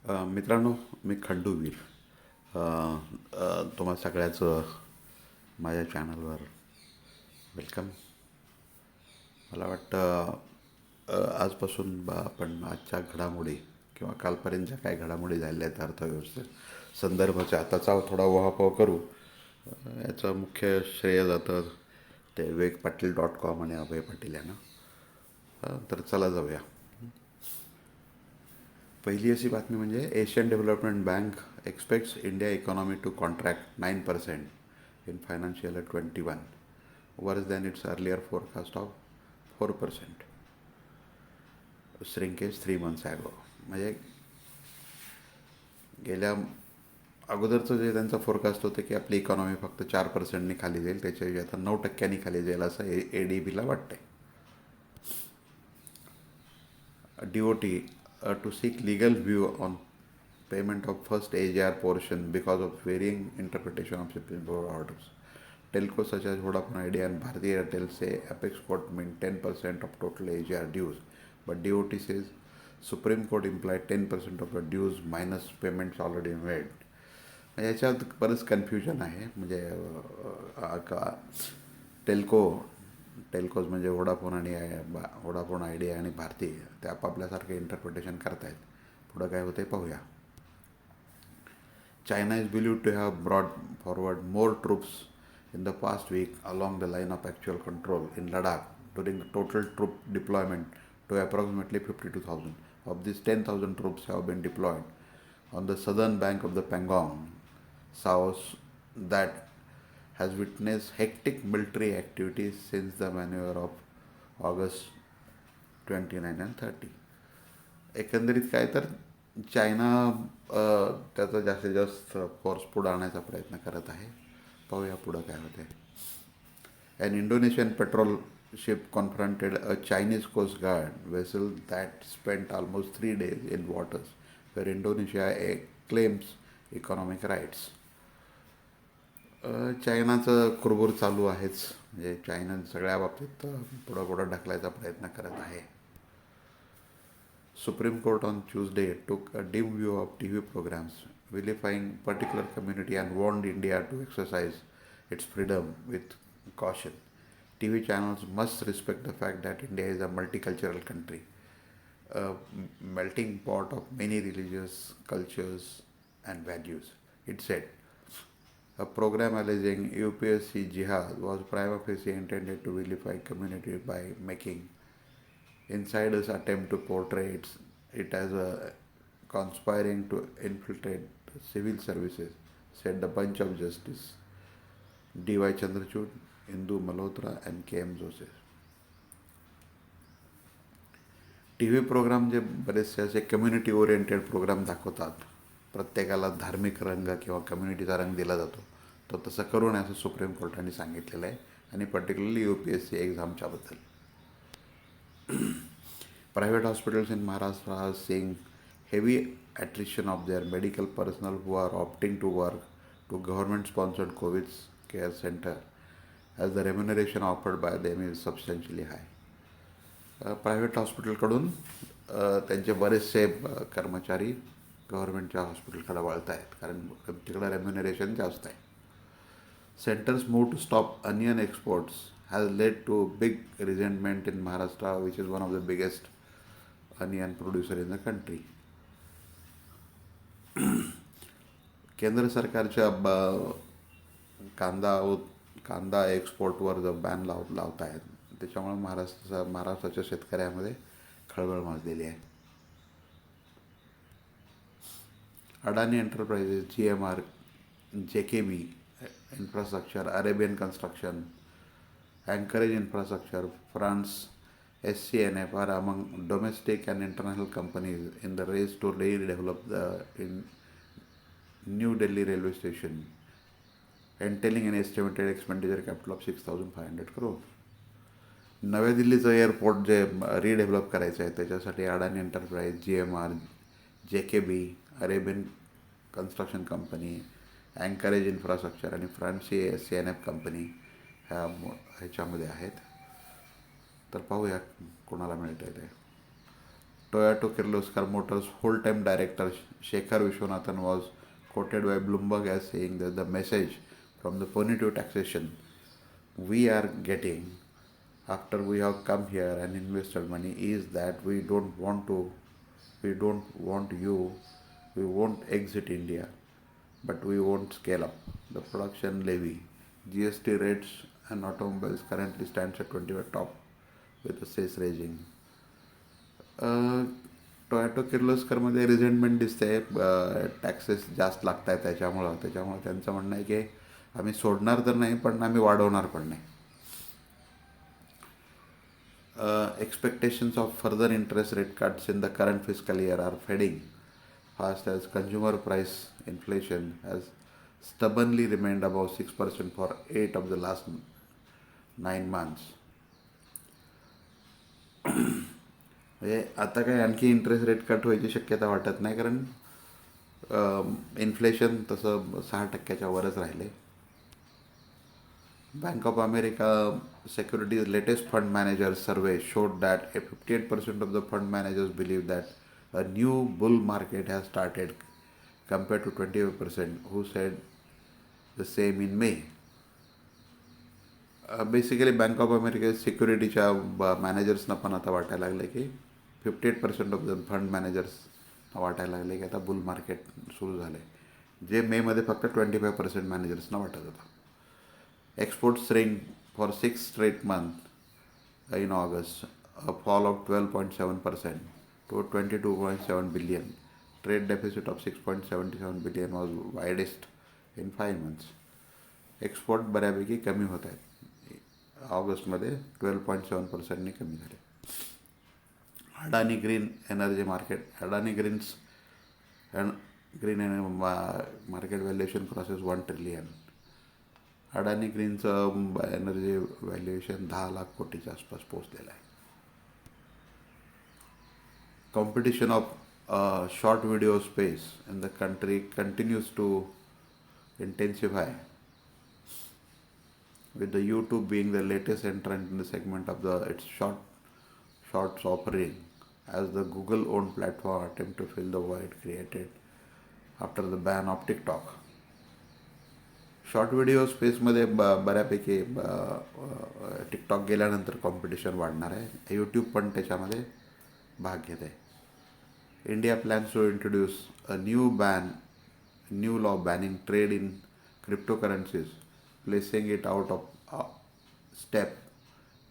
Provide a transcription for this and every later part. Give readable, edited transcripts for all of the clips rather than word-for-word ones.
मित्रांनो, मी खंडूवीर. अ, तुम्हा सगळ्याचं माझ्या चॅनलवर वेलकम. मला वाटतं आजपासून आपण आजच्या घडामोडी किंवा कालपर्यंत ज्या काही घडामोडी झालेल्या आहेत अर्थव्यवस्थेत संदर्भाचा त्याचा थोडा उहापोह करू. याचं मुख्य श्रेय जातं ते वेगपाटील.com आणि अभय पाटील यांना. तर चला जाऊया. पहिली अशी बातमी म्हणजे Asian development bank expects India economy to contract 9% in financial 21, worse than its earlier forecast of 4%, shrinkage 3 months ago. म्हणजे गेल्या अगोदरचं जे त्यांचं फोरकास्ट होतं की आपली इकॉनॉमी फक्त 4%नी खाली जाईल, त्याच्याऐवजी आता 9%नी खाली जाईल असं ADBला वाटतंय. DOT to seek legal view on payment of first AGR portion because of varying interpretation of Supreme Court orders. Telcos such as Vodafone Idea and Bharti Airtel say Apex Court meant 10% of total AGR dues, but DOT says Supreme Court implied 10% of the dues minus payments already made. याच्यात बरंच confusion आहे. म्हणजे टेल्को टेल्कोज म्हणजे Vodafone idea आणि भारती ते आपापल्यासारखे interpretation करतायत. पुढं काय होते पाहूया. China is believed to have brought forward more troops in the past week along the line of actual control in Ladakh, during the total troop deployment to approximately 52,000. Of these, 10,000 troops have been deployed on the southern bank of the Pangong, south that has witnessed hectic military activities since the maneuver of August 29 and 30. एकंदरीत काय तर China त्याचा जास्तीत जास्त force पुढं आणण्याचा प्रयत्न करत आहे. पाहूया पुढं काय होते. An Indonesian patrol ship confronted a Chinese Coast Guard vessel that spent almost 3 days in waters where Indonesia claims economic rights. चायनाचं कुरबुर चालू आहेच. म्हणजे चायना सगळ्या बाबतीत पुढं पुढं ढकलायचा प्रयत्न करत आहे. Supreme Court on Tuesday took a dim view of TV programs vilifying particular community and warned India to exercise its freedom with caution. TV channels must respect the fact that India is a multicultural country, a melting pot of many religious cultures and values, it said. A program alleging UPSC jihad was prima facie intended to vilify community by making insiders attempt to portray it as a conspiring to infiltrate civil services, said the bunch of Justice D.Y. Chandrachud, Indu Malhotra and K.M. Joseph. TV programme जे बरेचसे असे community oriented program दाखवतात, प्रत्येकाला धार्मिक रंग किंवा कम्युनिटीचा रंग दिला जातो, तो तसं करू नये असं सुप्रीम कोर्टाने सांगितलेलं आहे. आणि particularly UPSC एक्झामच्याबद्दल. Private hospitals in Maharashtra are seeing heavy attrition of their medical personnel who are opting to work to government-sponsored COVID care center as the remuneration offered by them is substantially high. Private हॉस्पिटलकडून त्यांचे बरेचसे कर्मचारी गव्हर्नमेंटच्या हॉस्पिटलकडे वळत आहेत, कारण तिकडं remuneration जास्त आहे. Centers move to stop onion exports has led to big resentment in Maharashtra, which is one of the biggest onion producer in the country. केंद्र सरकारच्या कांदा एक्सपोर्टवर जो बॅन लावत आहेत, त्याच्यामुळे महाराष्ट्राच्या शेतकऱ्यामध्ये खळबळ माजलेली आहे. अडानी enterprises, GMR, JKB Infrastructure, Arabian Construction, Anchorage Infrastructure, France, SCNF are among domestic and international companies in the race to redevelop the New Delhi railway station, entailing an estimated expenditure capital of 6,500 crore. नव्या दिल्लीचं airport जे redevelop करायचं आहे त्याच्यासाठी Adani enterprise, GMR, JKB, Arabian Construction Company, Anchorage Infrastructure आणि फ्रान्सची SCNF company ह्याच्यामध्ये आहेत. तर पाहूया कोणाला मिळतं आहे ते. Toyota Kirloskar Motors full-time director Shekhar Vishwanathan was quoted by Bloomberg as saying that the message from the punitive taxation we are getting after we have come here and invested money is that we don't want you, we won't exit India, but we won't scale up. The production levy, GST rates and automobiles currently stands at 20 top with the cess raging. Toyota किर्लोस्करमध्ये resentment दिसते taxes जास्त लागत आहेत त्याच्यामुळं त्यांचं म्हणणं आहे की आम्ही सोडणार तर नाही पण आम्ही वाढवणार पण नाही. Expectations of further interest rate cuts in the current fiscal year are fading fast as consumer price inflation has stubbornly remained above 6% for 8 of the last 9 months. म्हणजे आता काही आणखी इंटरेस्ट रेट कट व्हायची शक्यता वाटत नाही कारण इन्फ्लेशन तसं 6% वरच राहिले. Bank of America Securities' latest fund managers survey showed that 58% of the fund managers believe that a new bull market has started compared to 28% who said the same in May. Basically Bank of America सिक्युरिटीच्या मॅनेजर्सना पण आता वाटायला लागले की 58% of the fund मॅनेजर्सना वाटायला लागले की आता बुल मार्केट सुरू झालं आहे, जे मेमध्ये फक्त 25% मॅनेजर्सना वाटत होतं. Exports shrank for 6 straight months in August, a fall of 12.7% to 22.7 billion. Trade deficit of 6.77 billion was widest in 5 months. Export बऱ्यापैकी कमी होत आहेत. ऑगस्टमध्ये 12.7%नी कमी झाले. Adani Green Energy market Green market valuation crosses 1 trillion. Adani ग्रीनचं एनर्जी व्हॅल्युएशन 10 लाख कोटीच्या आसपास पोहोचलेलं आहे. Competition of short video space in the country continues to intensify, with the YouTube being the latest entrant in the segment of its shorts offering, as the Google-owned platform attempt to fill the void created after the ban of TikTok. Short video स्पेसमध्ये बऱ्यापैकी TikTok गेल्यानंतर competition वाढणार आहे. YouTube पण त्याच्यामध्ये भाग घेत आहे. India plans to introduce a new law banning trade in cryptocurrencies, placing it out of step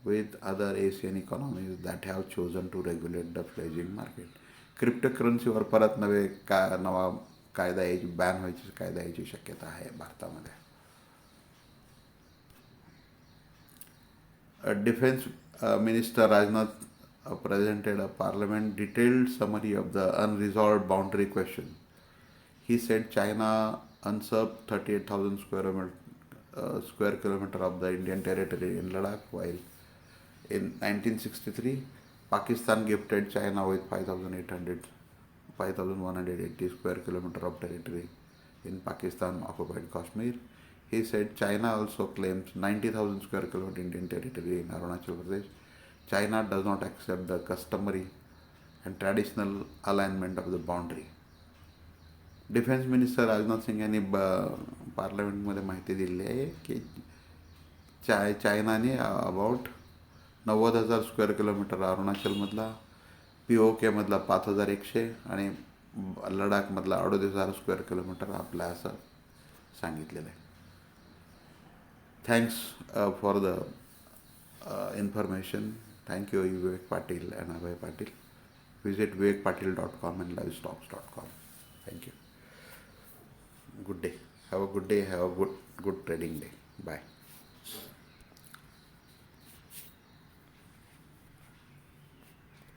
with other Asian economies that have chosen to regulate the fledgling market. क्रिप्टोकरन्सीवर परत नवा कायदा यायची, बॅन व्हायची कायदा यायची शक्यता आहे भारतामध्ये. Defense Minister Rajnath presented a parliament detailed summary of the unresolved boundary question. He said China usurped 38,000 square kilometer of the Indian territory in Ladakh, while in 1963 Pakistan gifted China with 5,180 square kilometer of territory in Pakistan occupied Kashmir. He said China also claims 90,000 square kilometer Indian territory in Arunachal Pradesh. China does not accept the customary and traditional alignment of the boundary. Defence minister Rajnath Singh यांनी पार्लमेंटमध्ये माहिती दिली आहे की चायनाने about 90,000 square kilometre अरुणाचलमधला, POKमधला 5,100 आणि लडाखमधला 38,000 स्क्वेअर किलोमीटर आपल्या असं सांगितलेलं आहे. Thanks for the information. Thank you Vivek Patil and Abhay Patil. Visit vivekpatil.com and livestocks.com. Thank you. Good day. Have a good day. Have a good trading day. Bye.